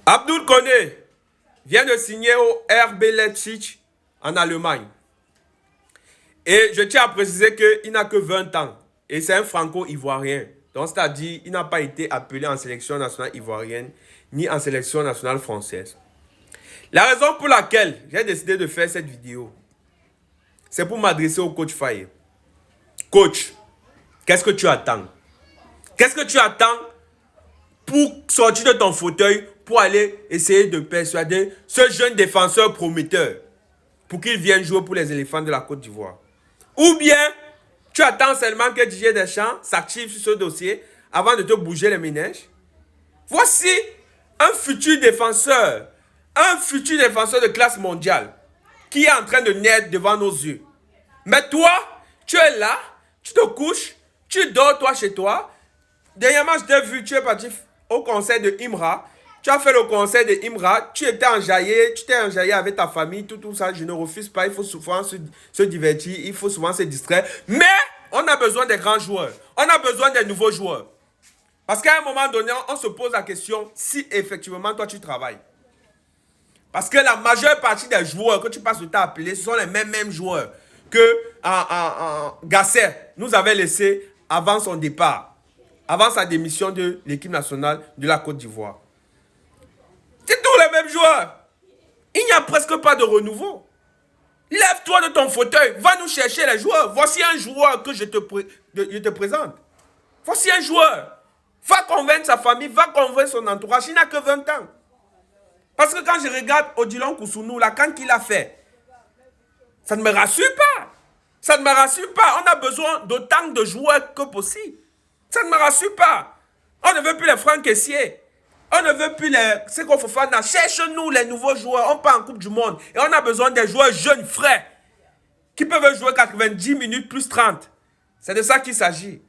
Abdul Koné vient de signer au RB Leipzig en Allemagne. Et je tiens à préciser qu'il n'a que 20 ans. Et c'est un franco-ivoirien. Donc, c'est-à-dire, il n'a pas été appelé en sélection nationale ivoirienne, ni en sélection nationale française. La raison pour laquelle j'ai décidé de faire cette vidéo, c'est pour m'adresser au coach Faye. Coach, qu'est-ce que tu attends? Qu'est-ce que tu attends pour sortir de ton fauteuil, pour aller essayer de persuader ce jeune défenseur prometteur pour qu'il vienne jouer pour les éléphants de la Côte d'Ivoire? Ou bien, tu attends seulement que Didier Deschamps s'active sur ce dossier avant de te bouger les ménages? Voici un futur défenseur de classe mondiale qui est en train de naître devant nos yeux. Mais toi, tu es là, tu te couches, tu dors toi chez toi. Dernièrement, je t'ai vu, tu es parti au concert de Imra. Tu as fait le concert de Imra, tu étais enjaillé, tu t'es enjaillé avec ta famille, tout ça. Je ne refuse pas, il faut souvent se divertir, il faut souvent se distraire. Mais on a besoin des grands joueurs, on a besoin des nouveaux joueurs. Parce qu'à un moment donné, on se pose la question si effectivement toi tu travailles. Parce que la majeure partie des joueurs que tu passes le temps à appeler, ce sont les mêmes joueurs que Gasser nous avait laissé avant son départ, avant sa démission de l'équipe nationale de la Côte d'Ivoire. C'est tous les mêmes joueurs. Il n'y a presque pas de renouveau. Lève-toi de ton fauteuil, va nous chercher les joueurs. Voici un joueur que je te présente. Voici un joueur. Va convaincre sa famille, va convaincre son entourage. Il n'a que 20 ans. Parce que quand je regarde Odilon Koussounou, la canne qu'il a fait, ça ne me rassure pas. Ça ne me rassure pas. On a besoin d'autant de joueurs que possible. Ça ne me rassure pas. On ne veut plus les Franck Kessié. On ne veut plus les Seko Fofana. Cherche-nous les nouveaux joueurs. On part en Coupe du Monde. Et on a besoin des joueurs jeunes, frais, qui peuvent jouer 90 minutes plus 30. C'est de ça qu'il s'agit.